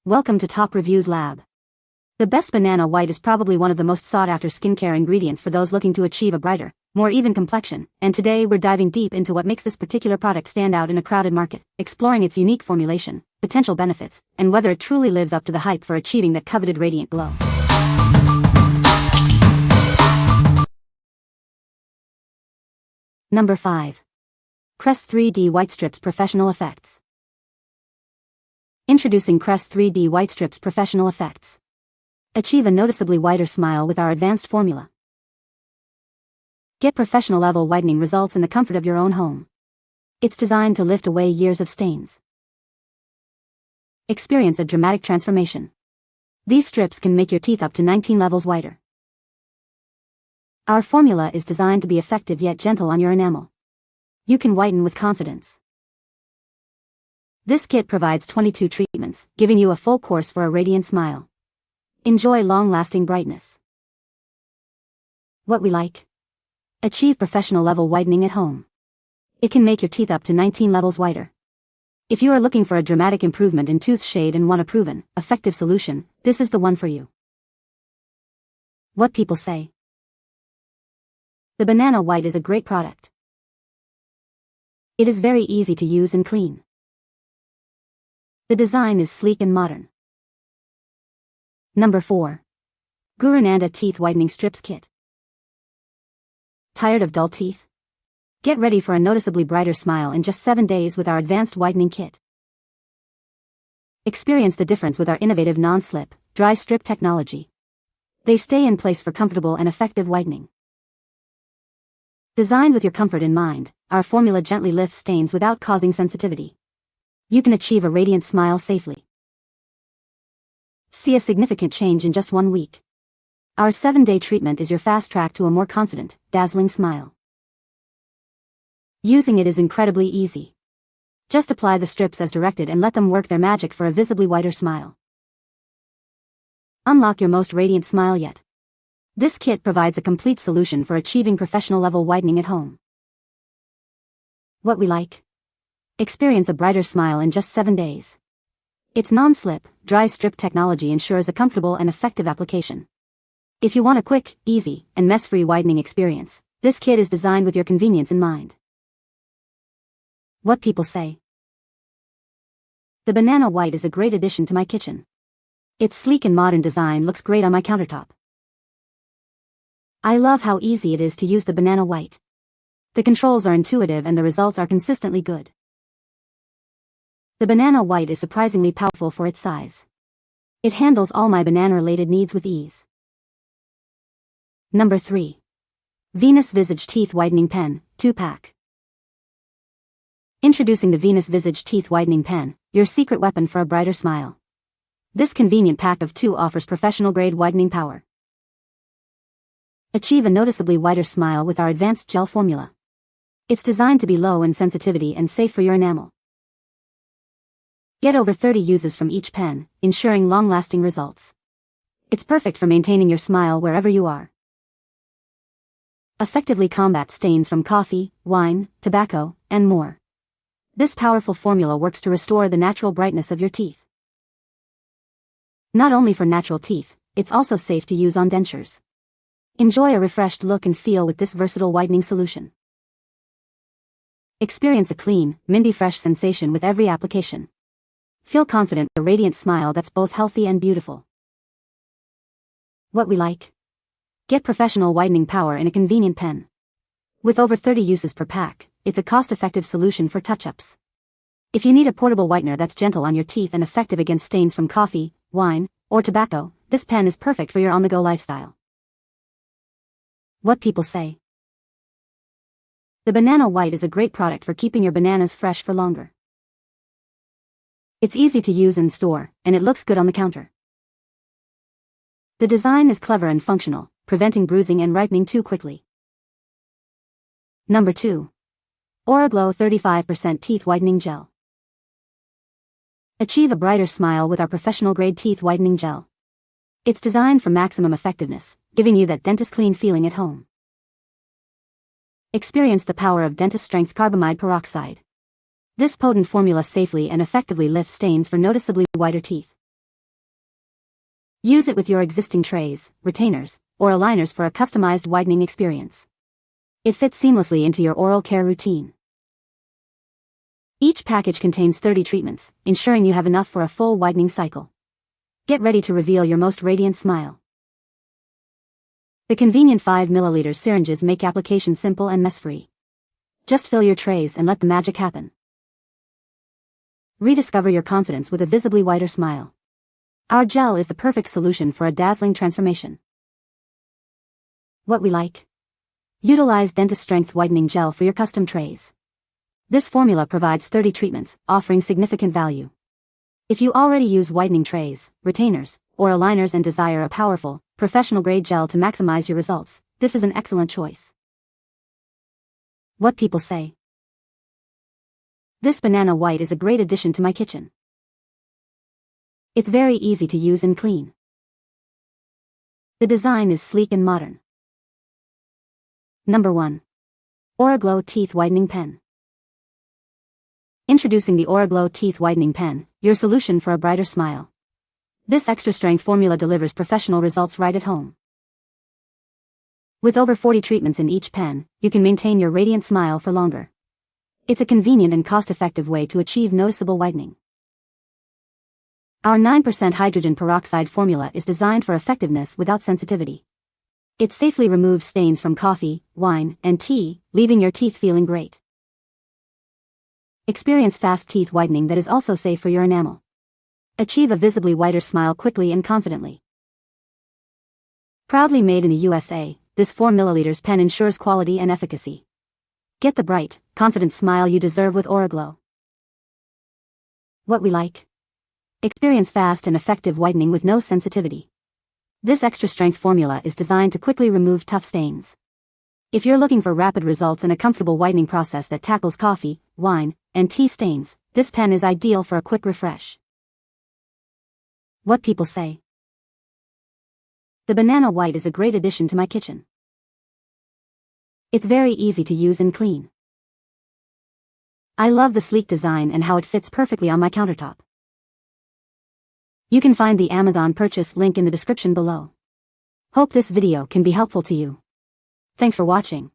Welcome to Top Reviews Lab. The best banana white is probably one of the most sought-after skincare ingredients for those looking to achieve a brighter, more even complexion, and today we're diving deep into what makes this particular product stand out in a crowded market, exploring its unique formulation, potential benefits, and whether it truly lives up to the hype for achieving that coveted radiant glow. Number 5. Crest 3D Whitestrips Professional Effects. Introducing Crest 3D Whitestrips Professional Effects. Achieve a noticeably whiter smile with our advanced formula. Get professional level whitening results in the comfort of your own home. It's designed to lift away years of stains. Experience a dramatic transformation. These strips can make your teeth up to 19 levels whiter. Our formula is designed to be effective yet gentle on your enamel. You can whiten with confidence. This kit provides 22 treatments, giving you a full course for a radiant smile. Enjoy long-lasting brightness. What we like? Achieve professional level whitening at home. It can make your teeth up to 19 levels whiter. If you are looking for a dramatic improvement in tooth shade and want a proven, effective solution, this is the one for you. What people say. The banana white is a great product. It is very easy to use and clean. The design is sleek and modern. Number 4. GuruNanda Teeth Whitening Strips Kit. Tired of dull teeth? Get ready for a noticeably brighter smile in just 7 days with our advanced whitening kit. Experience the difference with our innovative non-slip, dry strip technology. They stay in place for comfortable and effective whitening. Designed with your comfort in mind, our formula gently lifts stains without causing sensitivity. You can achieve a radiant smile safely. See a significant change in just 1 week. Our 7-day treatment is your fast track to a more confident, dazzling smile. Using it is incredibly easy. Just apply the strips as directed and let them work their magic for a visibly whiter smile. Unlock your most radiant smile yet. This kit provides a complete solution for achieving professional level whitening at home. What we like? Experience a brighter smile in just 7 days. Its non-slip, dry strip technology ensures a comfortable and effective application. If you want a quick, easy, and mess-free whitening experience, this kit is designed with your convenience in mind. What people say. The banana white is a great addition to my kitchen. Its sleek and modern design looks great on my countertop. I love how easy it is to use the banana white. The controls are intuitive and the results are consistently good. The banana white is surprisingly powerful for its size. It handles all my banana-related needs with ease. Number 3. Venus Visage Teeth Whitening Pen, 2-pack. Introducing the Venus Visage Teeth Whitening Pen, your secret weapon for a brighter smile. This convenient pack of 2 offers professional-grade whitening power. Achieve a noticeably whiter smile with our advanced gel formula. It's designed to be low in sensitivity and safe for your enamel. Get over 30 uses from each pen, ensuring long-lasting results. It's perfect for maintaining your smile wherever you are. Effectively combat stains from coffee, wine, tobacco, and more. This powerful formula works to restore the natural brightness of your teeth. Not only for natural teeth, it's also safe to use on dentures. Enjoy a refreshed look and feel with this versatile whitening solution. Experience a clean, minty fresh sensation with every application. Feel confident with a radiant smile that's both healthy and beautiful. What we like? Get professional whitening power in a convenient pen. With over 30 uses per pack, it's a cost-effective solution for touch-ups. If you need a portable whitener that's gentle on your teeth and effective against stains from coffee, wine, or tobacco, this pen is perfect for your on-the-go lifestyle. What people say. The banana white is a great product for keeping your bananas fresh for longer. It's easy to use and store, and it looks good on the counter. The design is clever and functional, preventing bruising and ripening too quickly. Number 2. Auraglow 35% Teeth Whitening Gel. Achieve a brighter smile with our professional-grade teeth whitening gel. It's designed for maximum effectiveness, giving you that dentist-clean feeling at home. Experience the power of dentist-strength carbamide peroxide. This potent formula safely and effectively lifts stains for noticeably whiter teeth. Use it with your existing trays, retainers, or aligners for a customized whitening experience. It fits seamlessly into your oral care routine. Each package contains 30 treatments, ensuring you have enough for a full whitening cycle. Get ready to reveal your most radiant smile. The convenient 5 ml syringes make application simple and mess-free. Just fill your trays and let the magic happen. Rediscover your confidence with a visibly whiter smile. Our gel is the perfect solution for a dazzling transformation. What we like? Utilize dentist-strength whitening gel for your custom trays. This formula provides 30 treatments, offering significant value. If you already use whitening trays, retainers, or aligners and desire a powerful, professional-grade gel to maximize your results, this is an excellent choice. What people say? This banana white is a great addition to my kitchen. It's very easy to use and clean. The design is sleek and modern. Number 1. Auraglow Teeth Whitening Pen. Introducing the Auraglow Teeth Whitening Pen, your solution for a brighter smile. This extra-strength formula delivers professional results right at home. With over 40 treatments in each pen, you can maintain your radiant smile for longer. It's a convenient and cost-effective way to achieve noticeable whitening. Our 9% hydrogen peroxide formula is designed for effectiveness without sensitivity. It safely removes stains from coffee, wine, and tea, leaving your teeth feeling great. Experience fast teeth whitening that is also safe for your enamel. Achieve a visibly whiter smile quickly and confidently. Proudly made in the USA, this 4 ml pen ensures quality and efficacy. Get the bright, confident smile you deserve with Auraglow. What we like? Experience fast and effective whitening with no sensitivity. This extra-strength formula is designed to quickly remove tough stains. If you're looking for rapid results and a comfortable whitening process that tackles coffee, wine, and tea stains, this pen is ideal for a quick refresh. What people say? The banana white is a great addition to my kitchen. It's very easy to use and clean. I love the sleek design and how it fits perfectly on my countertop. You can find the Amazon purchase link in the description below. Hope this video can be helpful to you. Thanks for watching.